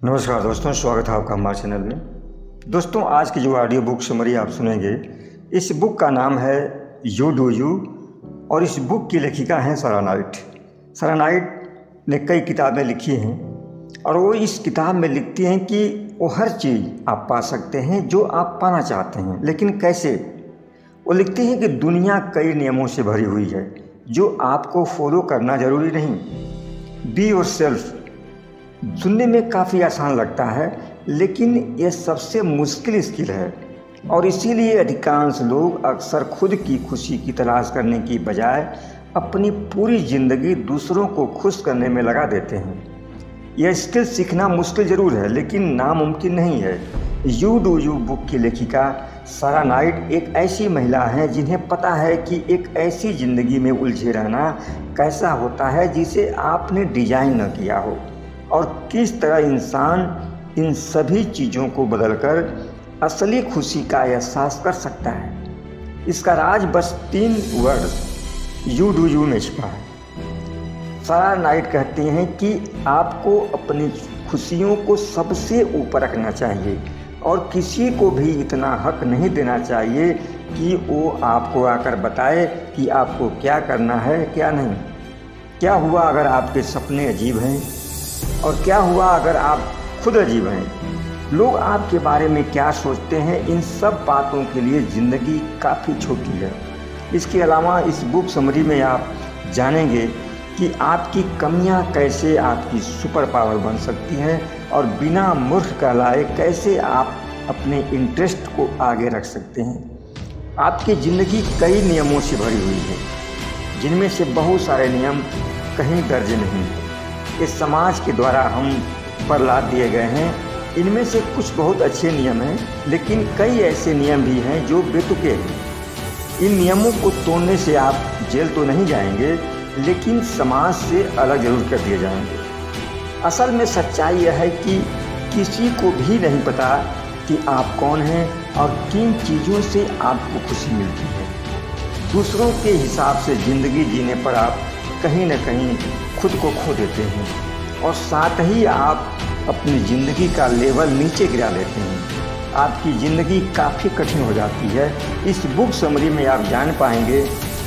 नमस्कार दोस्तों, स्वागत है आपका हमारे चैनल में। दोस्तों, आज की जो ऑडियो बुक समरी आप सुनेंगे, इस बुक का नाम है यू डू यू और इस बुक की लेखिका हैं सारा नाइट। सारा नाइट ने कई किताबें लिखी हैं और वो इस किताब में लिखती हैं कि वो हर चीज़ आप पा सकते हैं जो आप पाना चाहते हैं, लेकिन कैसे। वो लिखती हैं कि दुनिया कई नियमों से भरी हुई है जो आपको फॉलो करना ज़रूरी नहीं। बी योरसेल्फ सुनने में काफ़ी आसान लगता है, लेकिन यह सबसे मुश्किल स्किल है और इसीलिए अधिकांश लोग अक्सर खुद की खुशी की तलाश करने की बजाय अपनी पूरी ज़िंदगी दूसरों को खुश करने में लगा देते हैं। यह स्किल सीखना मुश्किल ज़रूर है, लेकिन नामुमकिन नहीं है। यू डू यू बुक की लेखिका सारा नाइट एक ऐसी महिला है जिन्हें पता है कि एक ऐसी ज़िंदगी में उलझे रहना कैसा होता है जिसे आपने डिजाइन न किया हो, और किस तरह इंसान इन सभी चीज़ों को बदलकर असली खुशी का एहसास कर सकता है। इसका राज बस 3 वर्ड यू डू यू में छिपा है। सारा नाइट कहती हैं कि आपको अपनी खुशियों को सबसे ऊपर रखना चाहिए और किसी को भी इतना हक नहीं देना चाहिए कि वो आपको आकर बताए कि आपको क्या करना है क्या नहीं। क्या हुआ अगर आपके सपने अजीब हैं, और क्या हुआ अगर आप खुद अजीब हैं। लोग आपके बारे में क्या सोचते हैं, इन सब बातों के लिए ज़िंदगी काफ़ी छोटी है। इसके अलावा इस बुक समरी में आप जानेंगे कि आपकी कमियां कैसे आपकी सुपर पावर बन सकती हैं और बिना मूर्ख कहलाए कैसे आप अपने इंटरेस्ट को आगे रख सकते हैं। आपकी ज़िंदगी कई नियमों से भरी हुई है, जिनमें से बहुत सारे नियम कहीं दर्ज नहीं हैं। इस समाज के द्वारा हम पर लाद दिए गए हैं। इनमें से कुछ बहुत अच्छे नियम हैं, लेकिन कई ऐसे नियम भी हैं जो बेतुके हैं। इन नियमों को तोड़ने से आप जेल तो नहीं जाएंगे, लेकिन समाज से अलग जरूर कर दिए जाएंगे। असल में सच्चाई यह है कि किसी को भी नहीं पता कि आप कौन हैं और किन चीज़ों से आपको खुशी मिलती है। दूसरों के हिसाब से ज़िंदगी जीने पर आप कहीं न कहीं खुद को खो देते हैं और साथ ही आप अपनी ज़िंदगी का लेवल नीचे गिरा देते हैं। आपकी ज़िंदगी काफ़ी कठिन हो जाती है। इस बुक समरी में आप जान पाएंगे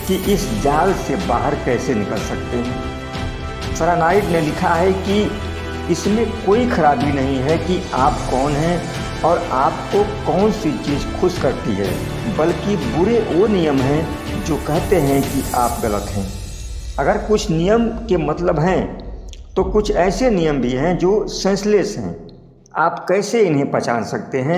कि इस जाल से बाहर कैसे निकल सकते हैं। सारा नाइट ने लिखा है कि इसमें कोई खराबी नहीं है कि आप कौन हैं और आपको कौन सी चीज़ खुश करती है, बल्कि बुरे वो नियम हैं जो कहते हैं कि आप गलत हैं। अगर कुछ नियम के मतलब हैं, तो कुछ ऐसे नियम भी हैं जो सेंसलेस हैं। आप कैसे इन्हें पहचान सकते हैं?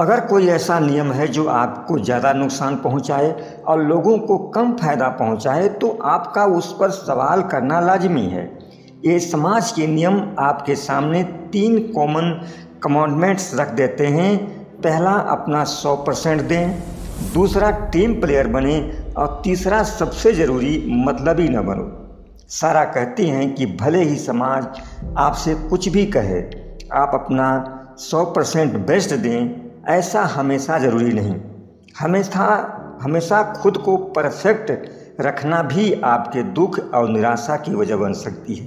अगर कोई ऐसा नियम है जो आपको ज़्यादा नुकसान पहुंचाए और लोगों को कम फायदा पहुंचाए, तो आपका उस पर सवाल करना लाजमी है। ये समाज के नियम आपके सामने 3 कॉमन कमांडमेंट्स रख देते हैं। पहला, अपना 100% दें। दूसरा, टीम प्लेयर बने और तीसरा, सबसे ज़रूरी, मतलबी न बनो। सारा कहती हैं कि भले ही समाज आपसे कुछ भी कहे, आप अपना 100% बेस्ट दें। ऐसा हमेशा ज़रूरी नहीं। हमेशा खुद को परफेक्ट रखना भी आपके दुख और निराशा की वजह बन सकती है।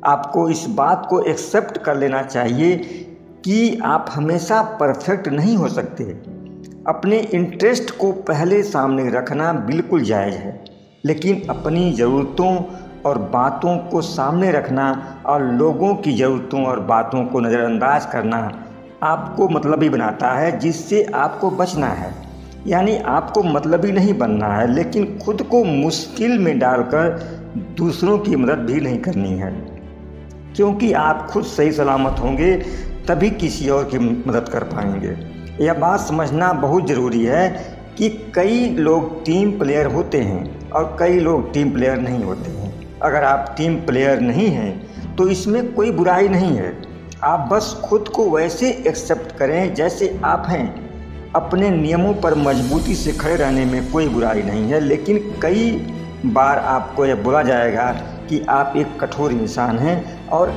आपको इस बात को एक्सेप्ट कर लेना चाहिए कि आप हमेशा परफेक्ट नहीं हो सकते। अपने इंटरेस्ट को पहले सामने रखना बिल्कुल जायज़ है, लेकिन अपनी ज़रूरतों और बातों को सामने रखना और लोगों की ज़रूरतों और बातों को नज़रअंदाज करना आपको मतलबी बनाता है, जिससे आपको बचना है। यानी आपको मतलबी नहीं बनना है, लेकिन खुद को मुश्किल में डालकर दूसरों की मदद भी नहीं करनी है, क्योंकि आप खुद सही सलामत होंगे तभी किसी और की मदद कर पाएंगे। यह बात समझना बहुत ज़रूरी है कि कई लोग टीम प्लेयर होते हैं और कई लोग टीम प्लेयर नहीं होते हैं। अगर आप टीम प्लेयर नहीं हैं तो इसमें कोई बुराई नहीं है। आप बस खुद को वैसे एक्सेप्ट करें जैसे आप हैं। अपने नियमों पर मजबूती से खड़े रहने में कोई बुराई नहीं है, लेकिन कई बार आपको यह बोला जाएगा कि आप एक कठोर इंसान हैं और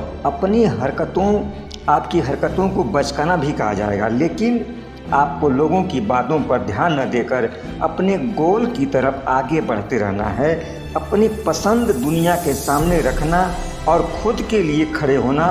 आपकी हरकतों को बचकाना भी कहा जाएगा। लेकिन आपको लोगों की बातों पर ध्यान न देकर अपने गोल की तरफ आगे बढ़ते रहना है। अपनी पसंद दुनिया के सामने रखना और खुद के लिए खड़े होना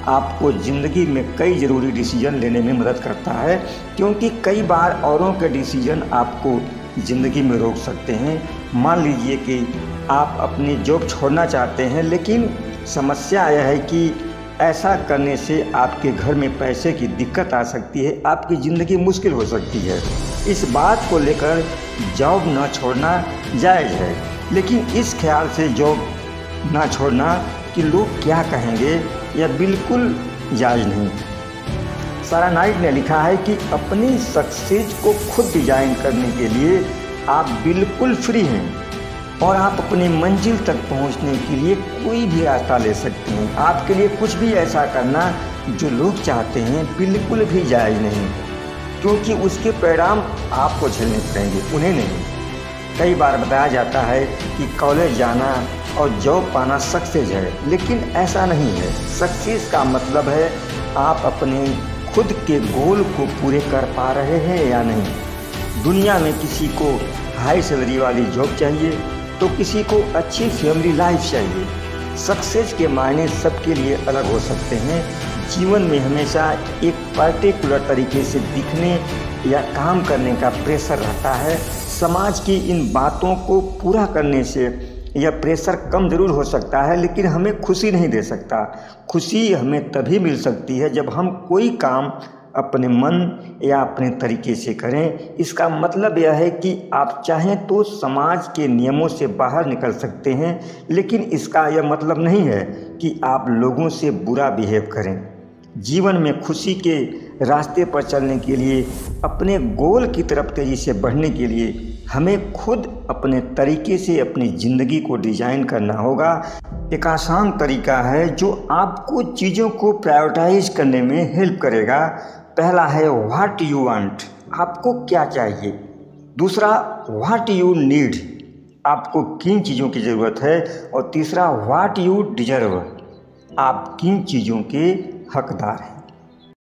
आपको ज़िंदगी में कई ज़रूरी डिसीजन लेने में मदद करता है, क्योंकि कई बार औरों के डिसीजन आपको ज़िंदगी में रोक सकते हैं। मान लीजिए कि आप अपनी जॉब छोड़ना चाहते हैं, लेकिन समस्या यह है कि ऐसा करने से आपके घर में पैसे की दिक्कत आ सकती है, आपकी ज़िंदगी मुश्किल हो सकती है। इस बात को लेकर जॉब न छोड़ना जायज़ है, लेकिन इस ख्याल से जॉब ना छोड़ना कि लोग क्या कहेंगे, यह बिल्कुल जायज़ नहीं। सारा नाइट ने लिखा है कि अपनी सक्सेस को खुद डिजाइन करने के लिए आप बिल्कुल फ्री हैं और आप अपनी मंजिल तक पहुंचने के लिए कोई भी रास्ता ले सकते हैं। आपके लिए कुछ भी ऐसा करना जो लोग चाहते हैं बिल्कुल भी जायज़ नहीं, क्योंकि उसके परिणाम आपको झेलने पड़ेंगे, उन्हें नहीं। कई बार बताया जाता है कि कॉलेज जाना और जॉब पाना सक्सेस है, लेकिन ऐसा नहीं है। सक्सेस का मतलब है आप अपने खुद के गोल को पूरे कर पा रहे हैं या नहीं। दुनिया में किसी को हाई सैलरी वाली जॉब चाहिए तो किसी को अच्छी फैमिली लाइफ चाहिए। सक्सेस के मायने सबके लिए अलग हो सकते हैं। जीवन में हमेशा एक पर्टिकुलर तरीके से दिखने या काम करने का प्रेशर रहता है। समाज की इन बातों को पूरा करने से यह प्रेशर कम ज़रूर हो सकता है, लेकिन हमें खुशी नहीं दे सकता। खुशी हमें तभी मिल सकती है जब हम कोई काम अपने मन या अपने तरीके से करें। इसका मतलब यह है कि आप चाहें तो समाज के नियमों से बाहर निकल सकते हैं, लेकिन इसका यह मतलब नहीं है कि आप लोगों से बुरा बिहेव करें। जीवन में खुशी के रास्ते पर चलने के लिए, अपने गोल की तरफ तेज़ी से बढ़ने के लिए हमें खुद अपने तरीके से अपनी ज़िंदगी को डिज़ाइन करना होगा। एक आसान तरीका है जो आपको चीज़ों को प्रायोरिटाइज करने में हेल्प करेगा। पहला है व्हाट यू वांट, आपको क्या चाहिए। दूसरा व्हाट यू नीड, आपको किन चीज़ों की ज़रूरत है। और तीसरा व्हाट यू डिजर्व, आप किन चीज़ों के हकदार हैं।